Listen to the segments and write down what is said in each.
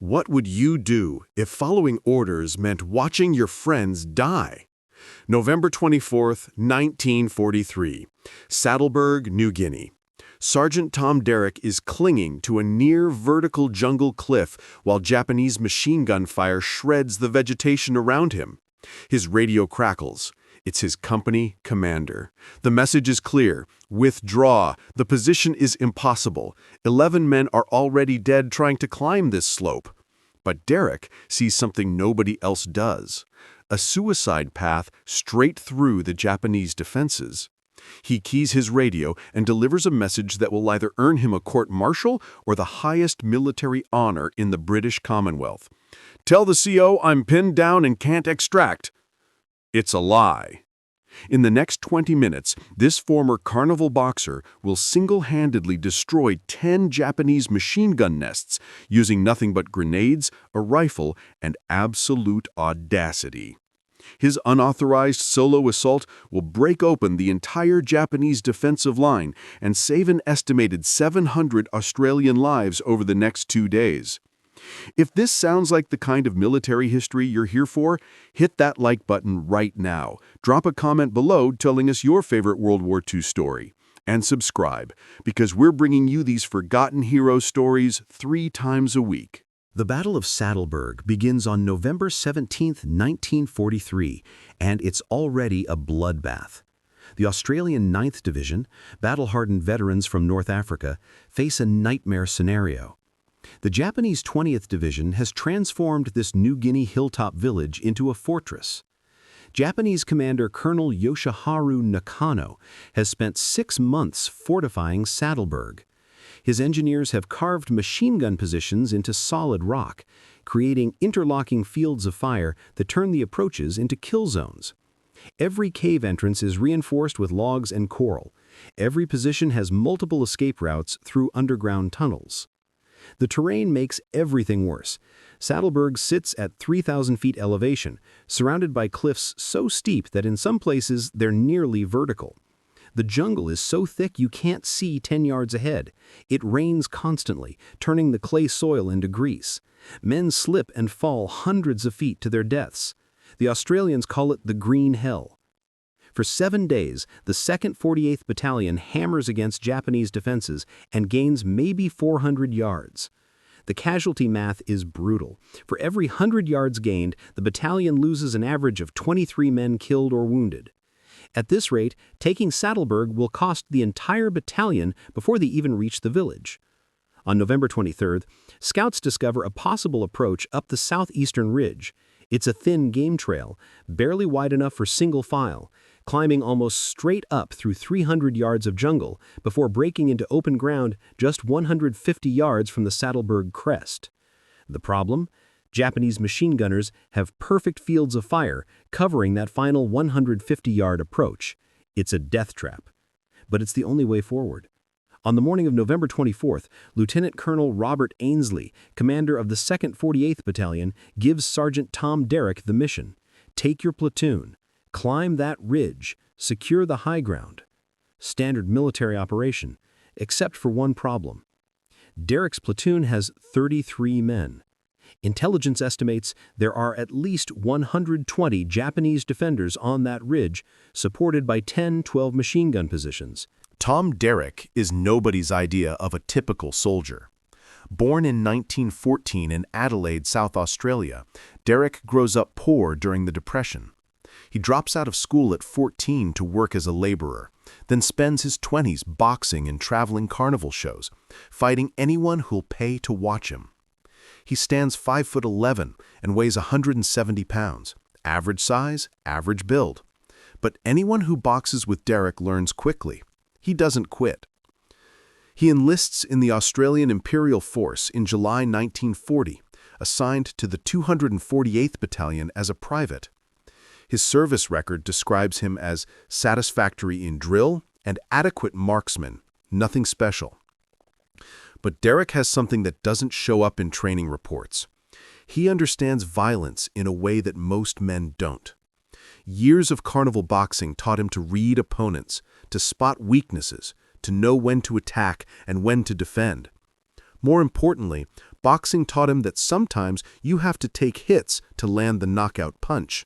What would you do if following orders meant watching your friends die? November 24th, 1943, Sattelberg, New Guinea. Sergeant Tom Derrick is clinging to a near-vertical jungle cliff while Japanese machine gun fire shreds the vegetation around him. His radio crackles. It's his company commander. The message is clear. Withdraw. The position is impossible. 11 men are already dead trying to climb this slope. But Derrick sees something nobody else does. A suicide path straight through the Japanese defenses. He keys his radio and delivers a message that will either earn him a court-martial or the highest military honor in the British Commonwealth. Tell the CO I'm pinned down and can't extract. It's a lie. In the next 20 minutes, this former carnival boxer will single-handedly destroy 10 Japanese machine gun nests using nothing but grenades, a rifle, and absolute audacity. His unauthorized solo assault will break open the entire Japanese defensive line and save an estimated 700 Australian lives over the next 2 days. If this sounds like the kind of military history you're here for, hit that like button right now. Drop a comment below telling us your favorite World War II story. And subscribe, because we're bringing you these forgotten hero stories 3 times a week. The Battle of Sattelberg begins on November 17, 1943, and it's already a bloodbath. The Australian 9th Division, battle-hardened veterans from North Africa, face a nightmare scenario. The Japanese 20th Division has transformed this New Guinea hilltop village into a fortress. Japanese commander Colonel Yoshiharu Nakano has spent 6 months fortifying Sattelberg. His engineers have carved machine gun positions into solid rock, creating interlocking fields of fire that turn the approaches into kill zones. Every cave entrance is reinforced with logs and coral. Every position has multiple escape routes through underground tunnels. The terrain makes everything worse. Sattelberg sits at 3,000 feet elevation, surrounded by cliffs so steep that in some places they're nearly vertical. The jungle is so thick you can't see 10 yards ahead. It rains constantly, turning the clay soil into grease. Men slip and fall hundreds of feet to their deaths. The Australians call it the Green Hell. For 7 days, the 2nd 48th Battalion hammers against Japanese defenses and gains maybe 400 yards. The casualty math is brutal. For every 100 yards gained, the battalion loses an average of 23 men killed or wounded. At this rate, taking Sattelberg will cost the entire battalion before they even reach the village. On November 23rd, scouts discover a possible approach up the southeastern ridge. It's a thin game trail, barely wide enough for single file, climbing almost straight up through 300 yards of jungle before breaking into open ground just 150 yards from the Sattelberg crest. The problem? Japanese machine gunners have perfect fields of fire covering that final 150-yard approach. It's a death trap. But it's the only way forward. On the morning of November 24th, Lieutenant Colonel Robert Ainsley, commander of the 2nd 48th Battalion, gives Sergeant Tom Derrick the mission. Take your platoon. Climb that ridge. Secure the high ground. Standard military operation, except for one problem. Derrick's platoon has 33 men. Intelligence estimates there are at least 120 Japanese defenders on that ridge, supported by 10-12 machine gun positions. Tom Derrick is nobody's idea of a typical soldier. Born in 1914 in Adelaide, South Australia, Derrick grows up poor during the Depression. He drops out of school at 14 to work as a laborer, then spends his 20s boxing in traveling carnival shows, fighting anyone who'll pay to watch him. He stands 5'11" and weighs 170 pounds, average size, average build. But anyone who boxes with Derrick learns quickly. He doesn't quit. He enlists in the Australian Imperial Force in July 1940, assigned to the 248th Battalion as a private. His service record describes him as satisfactory in drill and adequate marksman, nothing special. But Derrick has something that doesn't show up in training reports. He understands violence in a way that most men don't. Years of carnival boxing taught him to read opponents, to spot weaknesses, to know when to attack and when to defend. More importantly, Boxing taught him that sometimes you have to take hits to land the knockout punch.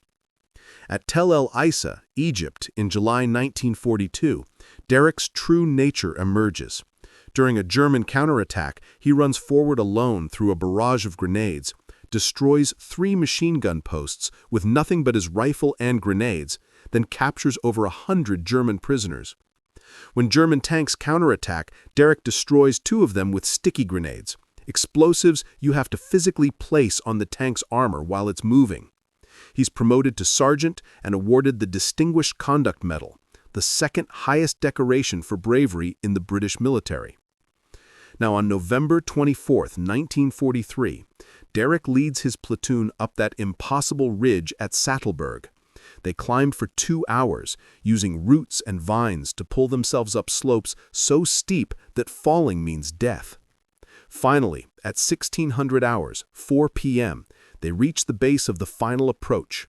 At Tel El Isa, Egypt, in July 1942, Derrick's true nature emerges. During a German counterattack, he runs forward alone through a barrage of grenades, destroys 3 machine gun posts with nothing but his rifle and grenades, then captures over 100 German prisoners. When German tanks counterattack, Derrick destroys 2 of them with sticky grenades, explosives you have to physically place on the tank's armor while it's moving. He's promoted to sergeant and awarded the Distinguished Conduct Medal, the second highest decoration for bravery in the British military. Now, on November 24, 1943, Derrick leads his platoon up that impossible ridge at Sattelberg. They climbed for 2 hours, using roots and vines to pull themselves up slopes so steep that falling means death. Finally, at 1600 hours, 4 p.m., they reach the base of the final approach.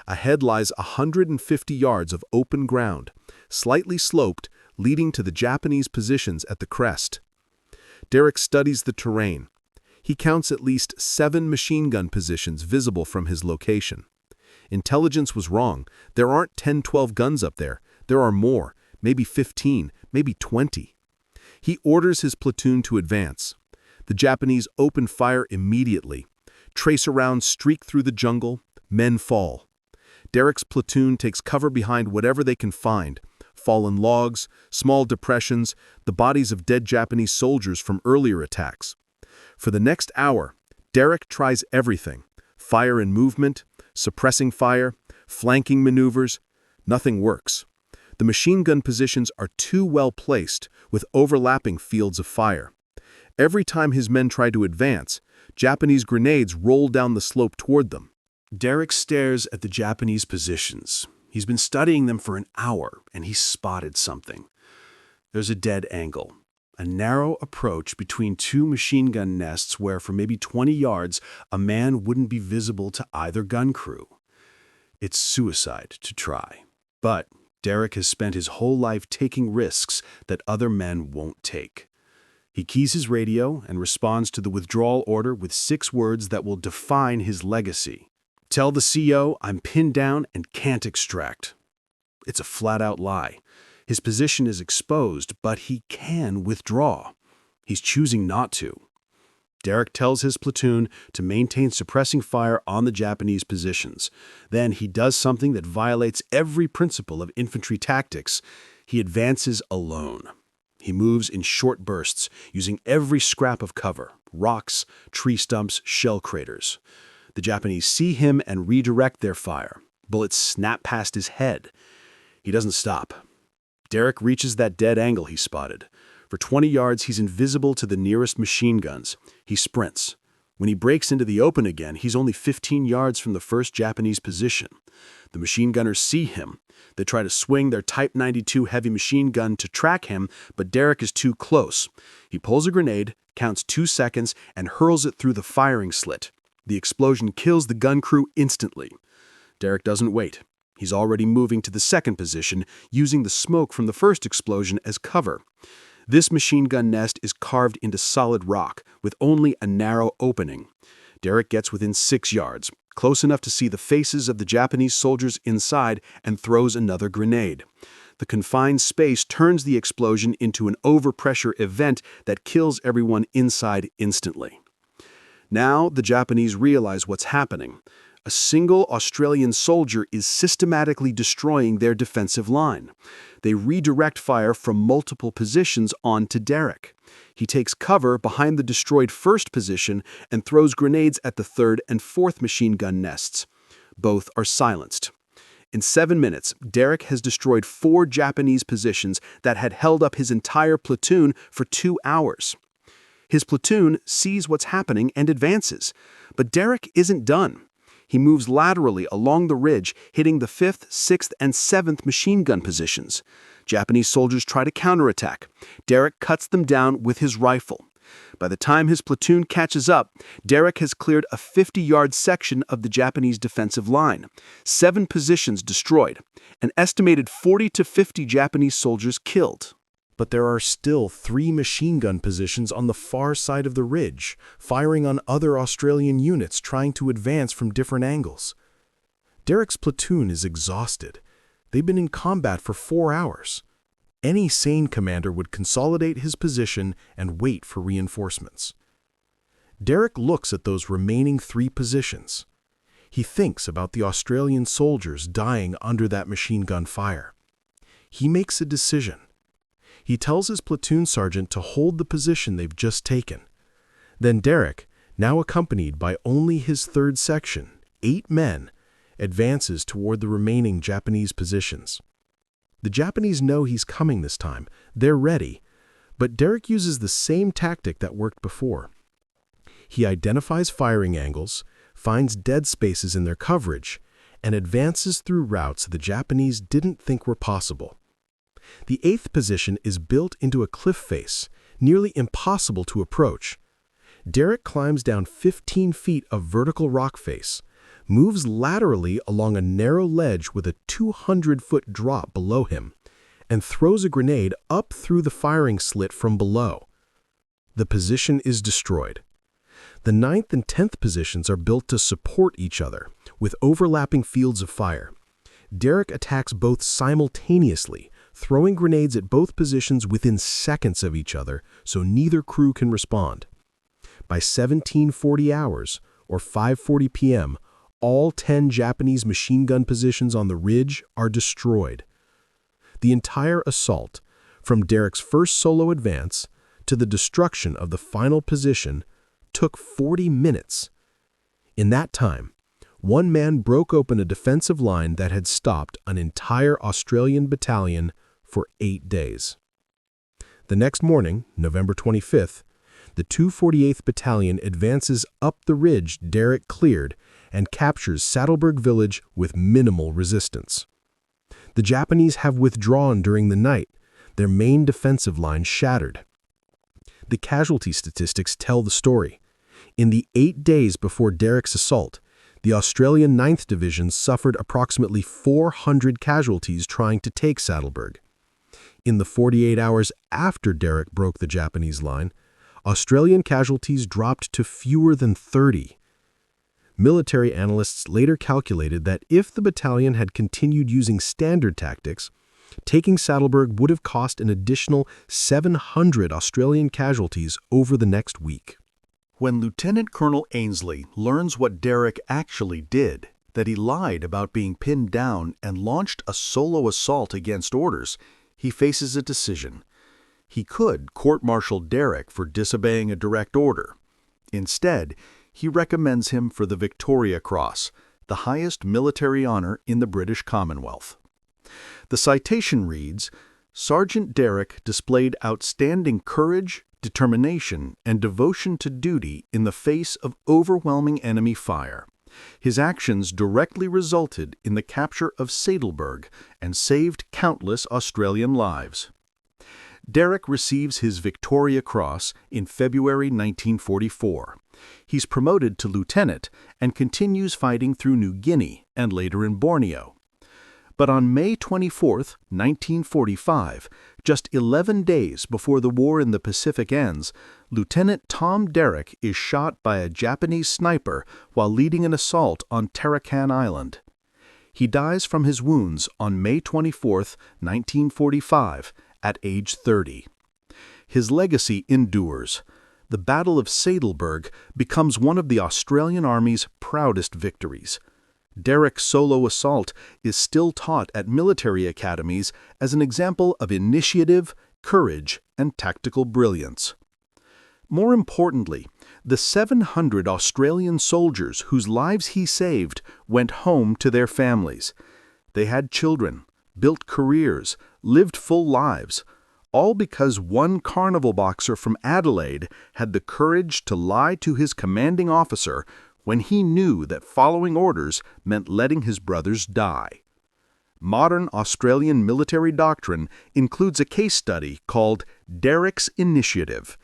Ahead lies 150 yards of open ground, slightly sloped, leading to the Japanese positions at the crest. Derrick studies the terrain. He counts at least 7 machine gun positions visible from his location. Intelligence was wrong. There aren't 10-12 guns up there. There are more, maybe 15, maybe 20. He orders his platoon to advance. The Japanese open fire immediately. Tracer rounds streak through the jungle. Men fall. Derrick's platoon takes cover behind whatever they can find: fallen logs, small depressions, the bodies of dead Japanese soldiers from earlier attacks. For the next hour, Derrick tries everything: fire and movement, suppressing fire, flanking maneuvers. Nothing works. The machine gun positions are too well placed, with overlapping fields of fire. Every time his men try to advance, Japanese grenades roll down the slope toward them. Derrick stares at the Japanese positions. He's been studying them for an hour, and he's spotted something. There's a dead angle, a narrow approach between 2 machine gun nests where, for maybe 20 yards, a man wouldn't be visible to either gun crew. It's suicide to try. But Derrick has spent his whole life taking risks that other men won't take. He keys his radio and responds to the withdrawal order with 6 words that will define his legacy. "Tell the CO I'm pinned down and can't extract." It's a flat-out lie. His position is exposed, but he can withdraw. He's choosing not to. Derrick tells his platoon to maintain suppressing fire on the Japanese positions. Then he does something that violates every principle of infantry tactics. He advances alone. He moves in short bursts, using every scrap of cover: rocks, tree stumps, shell craters. The Japanese see him and redirect their fire. Bullets snap past his head. He doesn't stop. Derrick reaches that dead angle he spotted. For 20 yards, he's invisible to the nearest machine guns. He sprints. When he breaks into the open again, he's only 15 yards from the first Japanese position. The machine gunners see him. They try to swing their Type 92 heavy machine gun to track him, but Derrick is too close. He pulls a grenade, counts 2 seconds, and hurls it through the firing slit. The explosion kills the gun crew instantly. Derrick doesn't wait. He's already moving to the second position, using the smoke from the first explosion as cover. This machine gun nest is carved into solid rock, with only a narrow opening. Derrick gets within 6 yards, close enough to see the faces of the Japanese soldiers inside, and throws another grenade. The confined space turns the explosion into an overpressure event that kills everyone inside instantly. Now the Japanese realize what's happening. A single Australian soldier is systematically destroying their defensive line. They redirect fire from multiple positions onto Derrick. He takes cover behind the destroyed first position and throws grenades at the third and fourth machine gun nests. Both are silenced. In 7 minutes, Derrick has destroyed 4 Japanese positions that had held up his entire platoon for 2 hours. His platoon sees what's happening and advances. But Derrick isn't done. He moves laterally along the ridge, hitting the 5th, 6th, and 7th machine gun positions. Japanese soldiers try to counterattack. Derrick cuts them down with his rifle. By the time his platoon catches up, Derrick has cleared a 50-yard section of the Japanese defensive line. 7 positions destroyed. An estimated 40 to 50 Japanese soldiers killed. But there are still 3 machine gun positions on the far side of the ridge, firing on other Australian units trying to advance from different angles. Derrick's platoon is exhausted. They've been in combat for 4 hours. Any sane commander would consolidate his position and wait for reinforcements. Derrick looks at those remaining 3 positions. He thinks about the Australian soldiers dying under that machine gun fire. He makes a decision. He tells his platoon sergeant to hold the position they've just taken. Then Derrick, now accompanied by only his 3rd section, 8 men, advances toward the remaining Japanese positions. The Japanese know he's coming this time. They're ready. But Derrick uses the same tactic that worked before. He identifies firing angles, finds dead spaces in their coverage, and advances through routes the Japanese didn't think were possible. The 8th position is built into a cliff face, nearly impossible to approach. Derrick climbs down 15 feet of vertical rock face, moves laterally along a narrow ledge with a 200-foot drop below him, and throws a grenade up through the firing slit from below. The position is destroyed. The 9th and 10th positions are built to support each other, with overlapping fields of fire. Derrick attacks both simultaneously, throwing grenades at both positions within seconds of each other so neither crew can respond. By 1740 hours, or 5:40 p.m., all 10 Japanese machine gun positions on the ridge are destroyed. The entire assault, from Derrick's first solo advance to the destruction of the final position, took 40 minutes. In that time, one man broke open a defensive line that had stopped an entire Australian battalion for 8 days. The next morning, November 25th, the 248th Battalion advances up the ridge Derrick cleared and captures Sattelberg village with minimal resistance. The Japanese have withdrawn during the night, their main defensive line shattered. The casualty statistics tell the story. In the 8 days before Derrick's assault, the Australian 9th Division suffered approximately 400 casualties trying to take Sattelberg. In the 48 hours after Derrick broke the Japanese line, Australian casualties dropped to fewer than 30. Military analysts later calculated that if the battalion had continued using standard tactics, taking Sattelberg would have cost an additional 700 Australian casualties over the next week. When Lieutenant Colonel Ainsley learns what Derrick actually did, that he lied about being pinned down and launched a solo assault against orders, he faces a decision. He could court-martial Derrick for disobeying a direct order. Instead, he recommends him for the Victoria Cross, the highest military honor in the British Commonwealth. The citation reads, "Sergeant Derrick displayed outstanding courage, determination, and devotion to duty in the face of overwhelming enemy fire. His actions directly resulted in the capture of Sattelberg and saved countless Australian lives." Derrick receives his Victoria Cross in February 1944. He's promoted to lieutenant and continues fighting through New Guinea and later in Borneo. But on May 24, 1945, just 11 days before the war in the Pacific ends, Lieutenant Tom Derrick is shot by a Japanese sniper while leading an assault on Tarakan Island. He dies from his wounds on May 24, 1945, at age 30. His legacy endures. The Battle of Sattelberg becomes one of the Australian Army's proudest victories. Derrick's solo assault is still taught at military academies as an example of initiative, courage, and tactical brilliance. More importantly, the 700 Australian soldiers whose lives he saved went home to their families. They had children, built careers, lived full lives, all because one carnival boxer from Adelaide had the courage to lie to his commanding officer when he knew that following orders meant letting his brothers die. Modern Australian military doctrine includes a case study called Derrick's Initiative,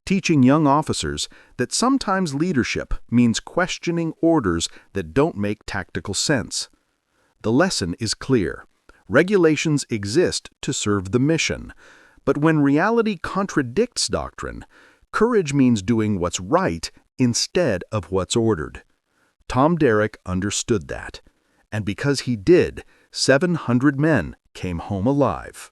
teaching young officers that sometimes leadership means questioning orders that don't make tactical sense. The lesson is clear. Regulations exist to serve the mission, But when reality contradicts doctrine, courage means doing what's right instead of what's ordered. Tom Derrick understood that, and because he did, 700 men came home alive.